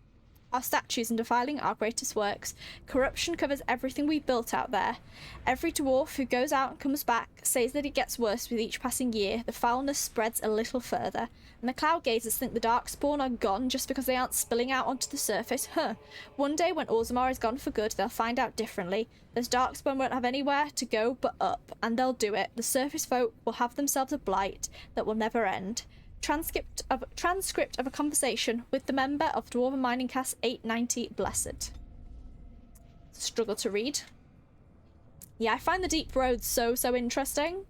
A: our statues and defiling our greatest works. Corruption covers everything we built out there. Every dwarf who goes out and comes back says that it gets worse with each passing year. The foulness spreads a little further, and the cloud gazers think the Darkspawn are gone just because they aren't spilling out onto the surface. One day when Orzammar is gone for good, they'll find out differently. Those Darkspawn won't have anywhere to go but up, and they'll do it. The surface folk will have themselves a blight that will never end. Transcript of a conversation with the member of Dwarven Mining Cast 890 Blessed. Struggle to read. Yeah, I find the deep roads so interesting.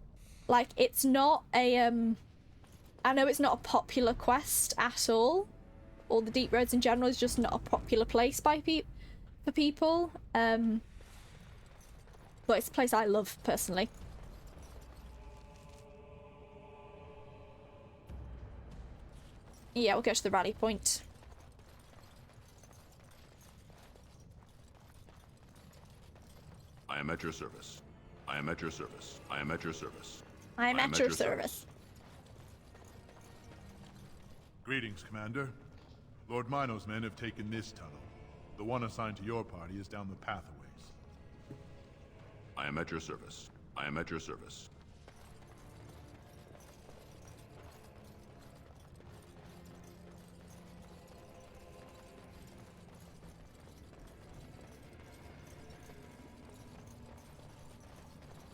A: Like, it's not a I know it's not a popular quest at all. Or the deep roads in general is just not a popular place for people. But it's a place I love personally. Yeah, we'll go to the rally point.
D: I am at your service. I am at your service. I am at your service.
A: I am at your service.
M: Greetings, Commander. Lord Mino's men have taken this tunnel. The one assigned to your party is down the pathways.
D: I am at your service. I am at your service.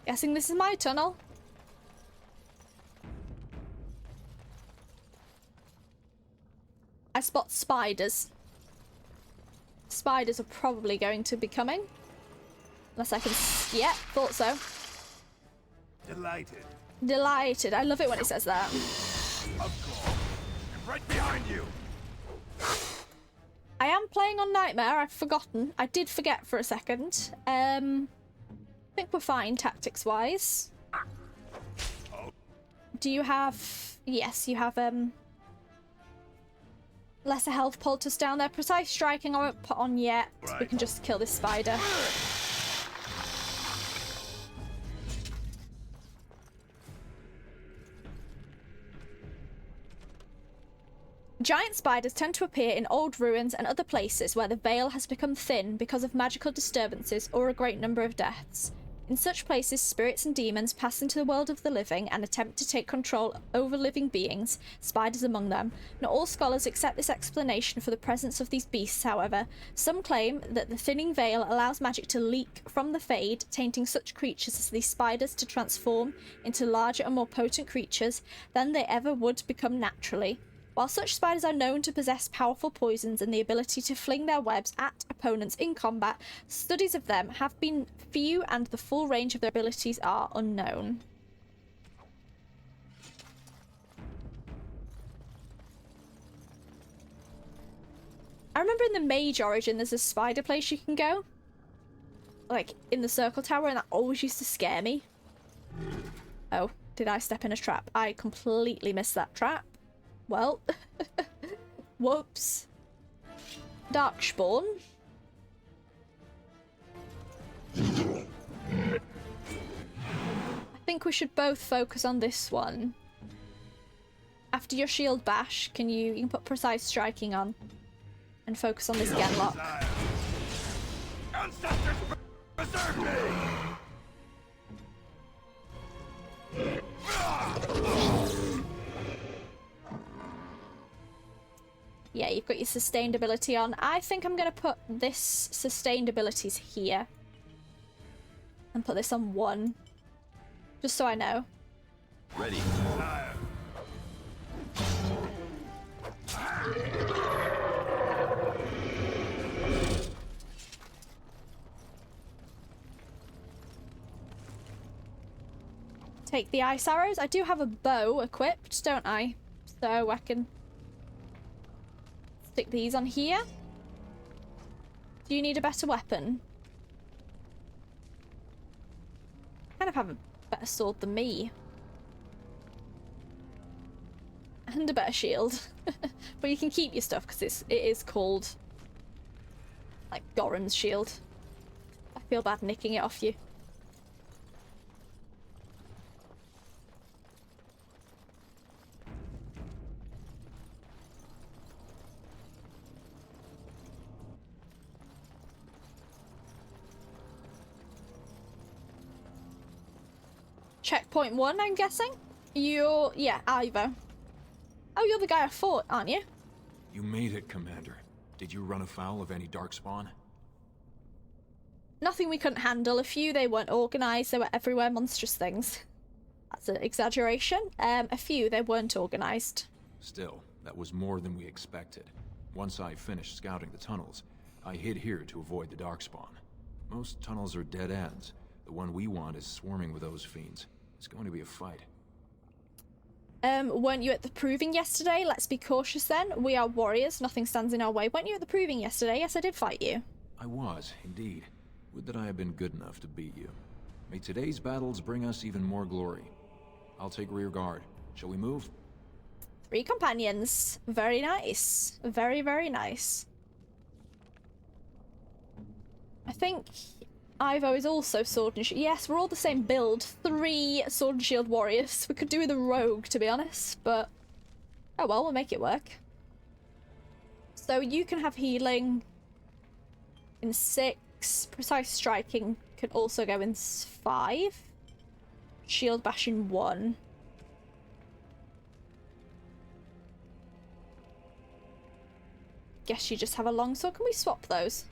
A: Guessing this is my tunnel. I spot spiders. Spiders are probably going to be coming. Unless I can... Yeah, thought so.
L: Delighted.
A: Delighted. I love it when it says that.
L: Of course. I'm right behind you.
A: I am playing on Nightmare. I've forgotten. I did forget for a second. I think we're fine tactics-wise. Do you have... Yes, you have, lesser health poultice down there. Precise striking I won't put on yet. Right. We can just kill this spider. Giant spiders tend to appear in old ruins and other places where the veil has become thin because of magical disturbances or a great number of deaths. In such places, spirits and demons pass into the world of the living and attempt to take control over living beings, spiders among them. Not all scholars accept this explanation for the presence of these beasts, however. Some claim that the thinning veil allows magic to leak from the Fade, tainting such creatures as these spiders to transform into larger and more potent creatures than they ever would become naturally. While such spiders are known to possess powerful poisons and the ability to fling their webs at opponents in combat, studies of them have been few and the full range of their abilities are unknown. I remember in the Mage Origin there's a spider place you can go. Like, in the Circle Tower, and that always used to scare me. Oh, did I step in a trap? I completely missed that trap. Well, whoops. Darkspawn. I think we should both focus on this one. After your shield bash, you can put precise striking on and focus on this Genlock.
L: Ancestors preserve me!
A: Yeah, you've got your sustained ability on. I think I'm going to put this sustained abilities here. And put this on 1. Just so I know.
C: Ready.
A: Take the ice arrows. I do have a bow equipped, don't I? So I can stick these on here. Do you need a better weapon? Kind of have a better sword than me. And a better shield. But you can keep your stuff because it is called like Goran's shield. I feel bad nicking it off you. Checkpoint 1, I'm guessing? Yeah, Ivo. Oh, you're the guy I fought, aren't you?
N: You made it, Commander. Did you run afoul of any darkspawn?
A: Nothing we couldn't handle. A few, they weren't organised. They were everywhere monstrous things. That's an exaggeration. A few, they weren't organised.
N: Still, that was more than we expected. Once I finished scouting the tunnels, I hid here to avoid the darkspawn. Most tunnels are dead ends. The one we want is swarming with those fiends. It's going to be a fight.
A: Weren't you at the Proving yesterday? Let's be cautious then. We are warriors. Nothing stands in our way. Weren't you at the Proving yesterday? Yes, I did fight you.
N: I was, indeed. Would that I had been good enough to beat you. May today's battles bring us even more glory. I'll take rear guard. Shall we move?
A: 3 companions. Very nice. Very, very nice. I think Ivo is also sword and shield. Yes, we're all the same build. 3 sword and shield warriors. We could do with a rogue, to be honest, but oh well, we'll make it work. So you can have healing in 6. Precise striking can also go in 5. Shield bash in 1. Guess you just have a longsword. Can we swap those?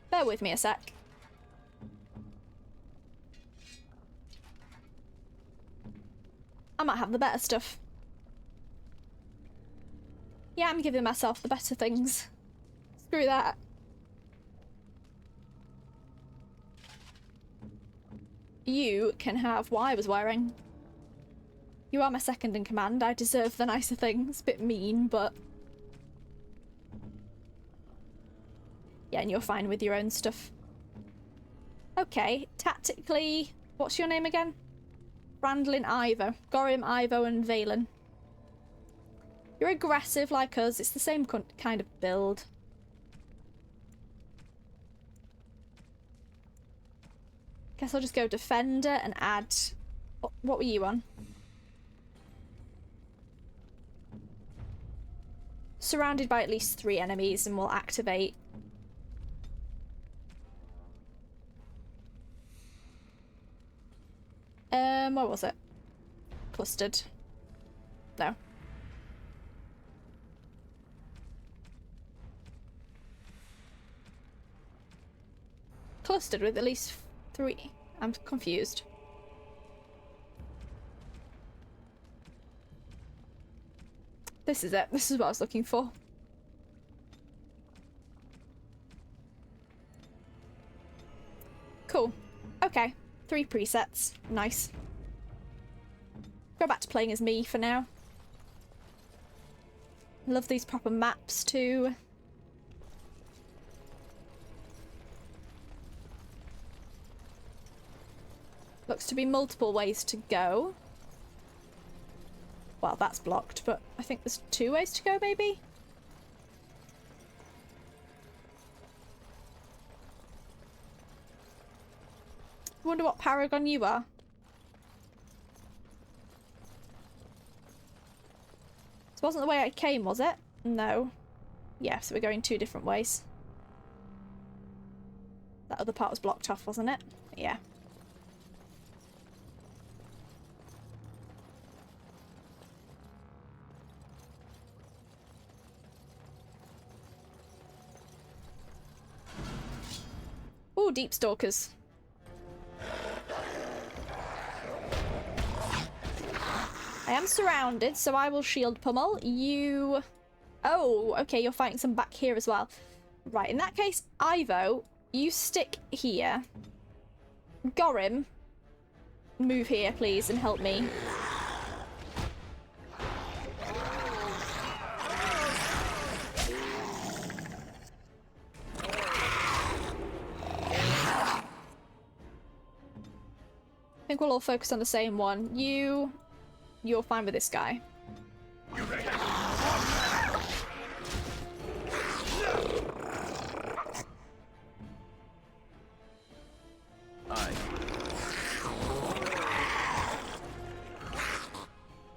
A: Bear with me a sec. I might have the better stuff. Yeah, I'm giving myself the better things. Screw that. you can have what I was wearing. You are my second in command. I deserve the nicer things. Bit mean, but... yeah, and you're fine with your own stuff. Okay, tactically... what's your name again? Brandlin Ivo. Gorim, Ivo, and Velen. You're aggressive like us. It's the same kind of build. Guess I'll just go Defender and add... what were you on? Surrounded by at least 3 enemies and we'll activate. What was it? Clustered. No. Clustered with at least 3. I'm confused. This is it. This is what I was looking for. Cool. Okay. 3 presets. Nice. Go back to playing as me for now. Love these proper maps too. Looks to be multiple ways to go. Well, that's blocked, but I think there's 2 ways to go, maybe? Wonder what Paragon you are. This wasn't the way I came, was it? No. Yeah, so we're going 2 different ways. That other part was blocked off, wasn't it? Yeah. Ooh, Deep Stalkers. I am surrounded, so I will shield pummel. You... oh, okay, you're fighting some back here as well. Right, in that case, Ivo, you stick here. Gorim, move here, please, and help me. I think we'll all focus on the same one. You're fine with this guy.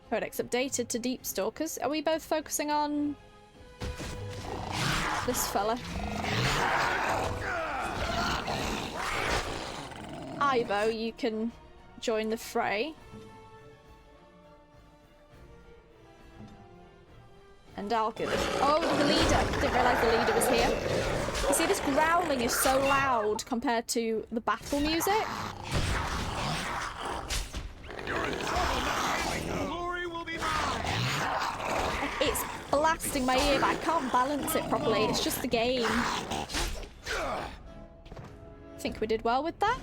A: Codex updated to Deep Stalkers. Are we both focusing on this fella? Ivo, you can join the fray. And I'll get this. Oh, the leader! Didn't realise the leader was here. You see, this growling is so loud compared to the battle music. It's blasting my ear, but I can't balance it properly. It's just the game. I think we did well with that.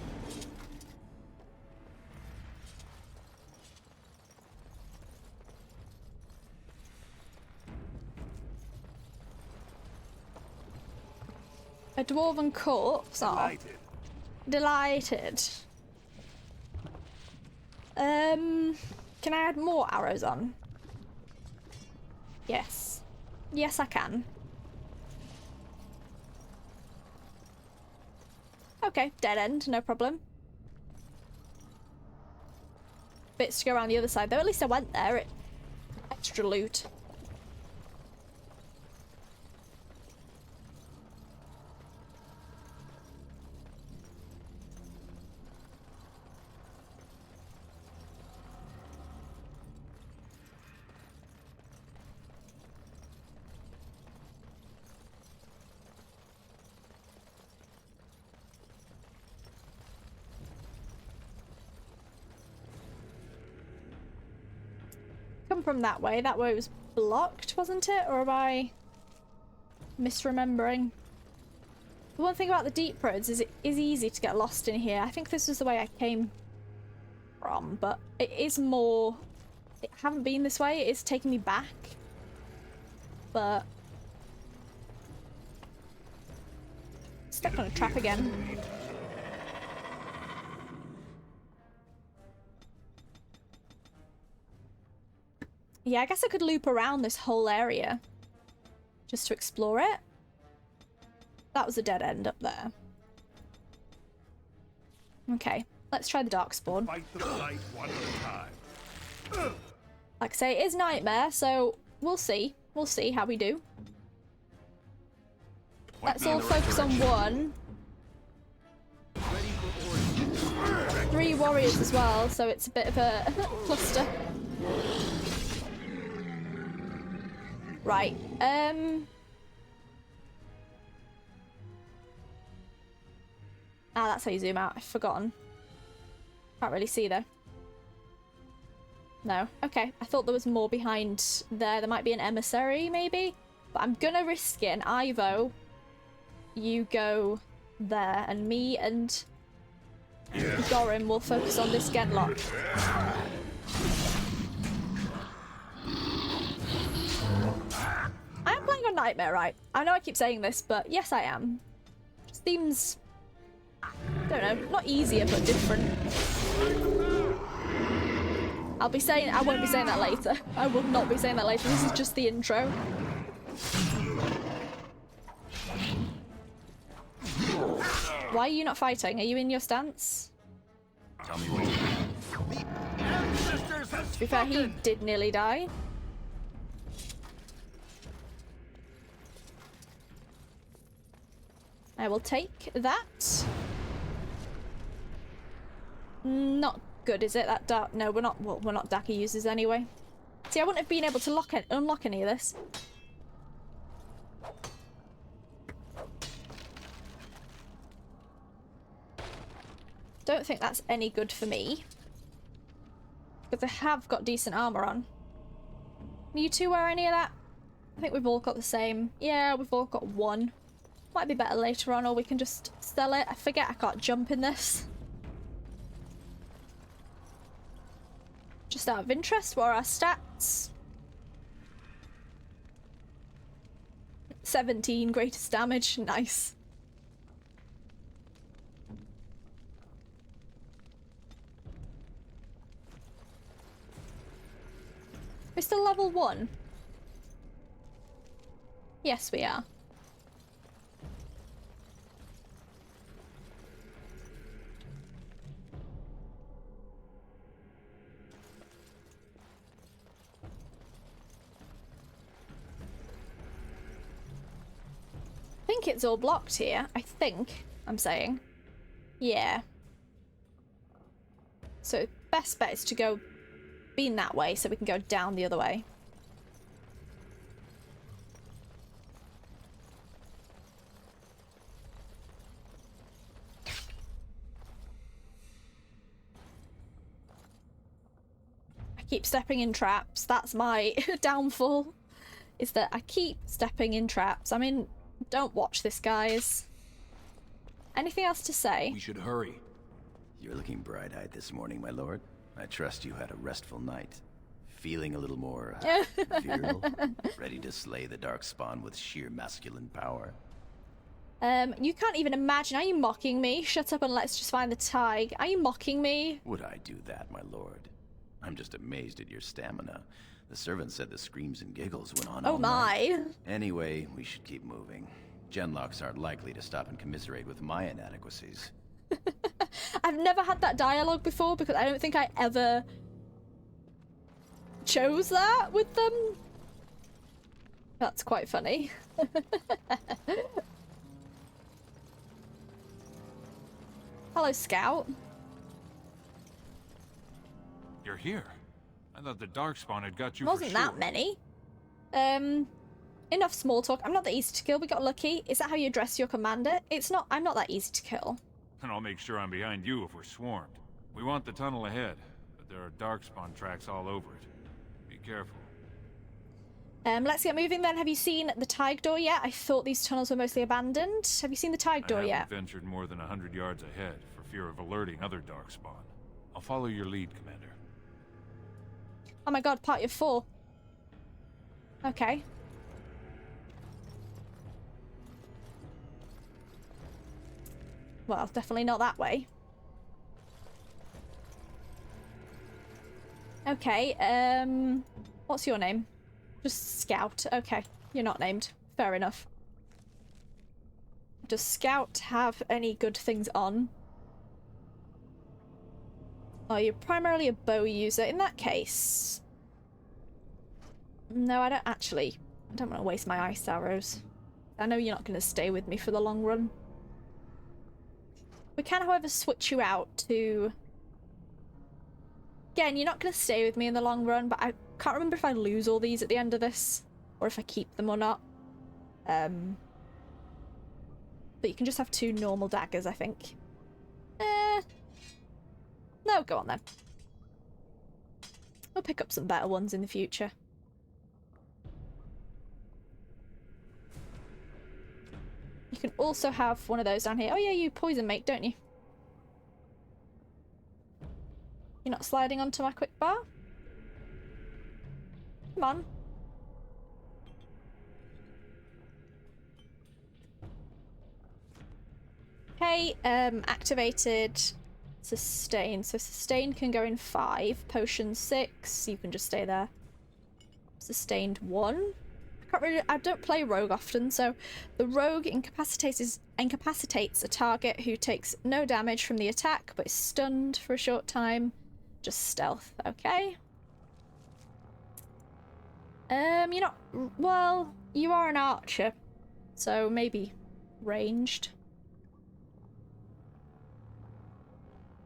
A: A dwarven corpse. Oh. Delighted. Can I add more arrows on? Yes. Yes, I can. Okay, dead end, no problem. Bits to go around the other side, though. At least I went there. Extra loot. Come from that way. That way was blocked, wasn't it? Or am I misremembering? The one thing about the deep roads is it is easy to get lost in here. I think this was the way I came from, but it is more... It haven't been this way, it is taking me back. But... Stepped on a trap again. Yeah, I guess I could loop around this whole area just to explore it. That was a dead end up there. Okay, let's try the Darkspawn.
M: Fight the fight one at a time.
A: Like I say, it is Nightmare, so we'll see. We'll see how we do. Let's all focus on one. 3 warriors as well, so it's a bit of a cluster. Right, Ah, that's how you zoom out. I've forgotten. Can't really see though. No. Okay, I thought there was more behind there. There might be an emissary, maybe? But I'm gonna risk it, and Ivo, you go there, and me and Gorim will focus on this Genlock. I am playing on Nightmare, right? I know I keep saying this, but yes I am. Just seems... I don't know, not easier, but different. I won't be saying that later. I will not be saying that later. This is just the intro. Why are you not fighting? Are you in your stance?
C: Tell me what you want.
A: To be fair, he did nearly die. I will take that. Not good, is it? That dark... No, we're not... Well, we're not Daka users anyway. See, I wouldn't have been able to unlock any of this. Don't think that's any good for me. Because I have got decent armor on. You two wear any of that? I think we've all got the same. Yeah, we've all got one. Might be better later on, or we can just sell it. I forget I can't jump in this. Just out of interest, what are our stats? 17 greatest damage, nice. We're still level 1? Yes, we are. I think it's all blocked here. I think I'm saying. Yeah. So best bet is to go being that way so we can go down the other way. I keep stepping in traps. That's my downfall. Is that I keep stepping in traps. I mean, don't watch this, guys. Anything else to say?
N: We should hurry.
C: You're looking bright-eyed this morning, my lord. I trust you had a restful night. Feeling a little more virile? Ready to slay the Darkspawn with sheer masculine power?
A: You can't even imagine. Are you mocking me? Shut up and let's just find the Tig. Are you mocking me?
C: Would I do that, my lord? I'm just amazed at your stamina. The servant said the screams and giggles went on all night.
A: Oh my.
C: Anyway, we should keep moving. Genlocks aren't likely to stop and commiserate with my inadequacies.
A: I've never had that dialogue before because I don't think I ever chose that with them. That's quite funny. Hello, Scout.
O: You're here. I thought the Darkspawn had got you.
A: Wasn't that many. Enough small talk. I'm not that easy to kill. We got lucky. Is that how you address your commander? It's not. I'm not that easy to kill.
O: And I'll make sure I'm behind you if we're swarmed. We want the tunnel ahead, but there are Darkspawn tracks all over it. Be careful.
A: Let's get moving then. Have you seen the Tig door yet? I thought these tunnels were mostly abandoned. Have you seen the Tig door
O: I
A: yet?
O: haven't ventured more than 100 yards ahead for fear of alerting other Darkspawn. I'll follow your lead, Commander.
A: Oh my god, party of 4. Okay. Well, definitely not that way. Okay, what's your name? Just Scout. Okay, you're not named. Fair enough. Does Scout have any good things on? Oh, you're primarily a bow user. In that case... No, I don't actually. I don't want to waste my ice arrows. I know you're not going to stay with me for the long run. We can, however, switch you out to... Again, you're not going to stay with me in the long run, but I can't remember if I lose all these at the end of this, or if I keep them or not. But you can just have 2 normal daggers, I think. No, go on then. I'll pick up some better ones in the future. You can also have one of those down here. Oh yeah, you poison make, don't you? You're not sliding onto my quick bar? Come on. Okay, activated sustain. So sustain can go in 5, potion 6, you can just stay there. Sustained 1. I don't play rogue often, so the rogue incapacitates a target who takes no damage from the attack but is stunned for a short time. Just stealth, okay. You're not... Well, you are an archer, so maybe ranged.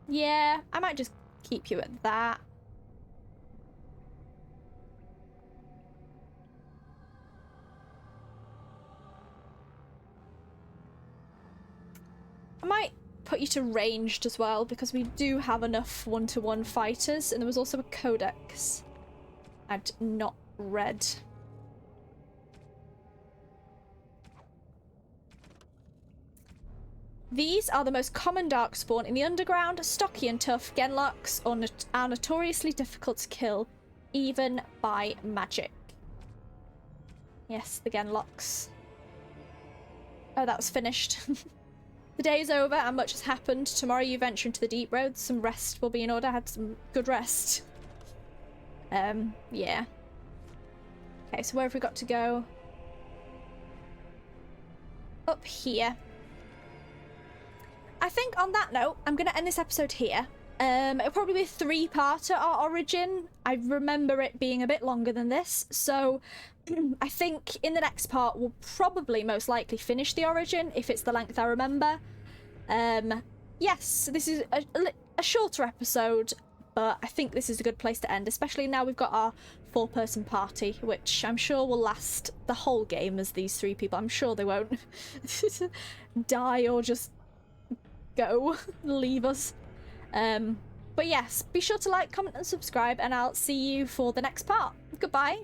A: Yeah, I might just keep you at that. I might put you to ranged as well, because we do have enough one-to-one fighters, and there was also a codex I'd not read. These are the most common darkspawn in the underground. Stocky and tough, genlocks are notoriously difficult to kill, even by magic. Yes, the genlocks. Oh, that was finished. The day is over and much has happened. Tomorrow you venture into the deep roads. Some rest will be in order. I had some good rest. Yeah. Okay, so where have we got to go? Up here. I think on that note, I'm going to end this episode here. It'll probably be a 3-parter, our origin. I remember it being a bit longer than this, so I think in the next part we'll probably most likely finish the origin, if it's the length I remember. Yes, this is a shorter episode, but I think this is a good place to end, especially now we've got our 4-person party, which I'm sure will last the whole game as these 3 people. I'm sure they won't die or just go, leave us. But yes, be sure to like, comment and subscribe, and I'll see you for the next part. Goodbye.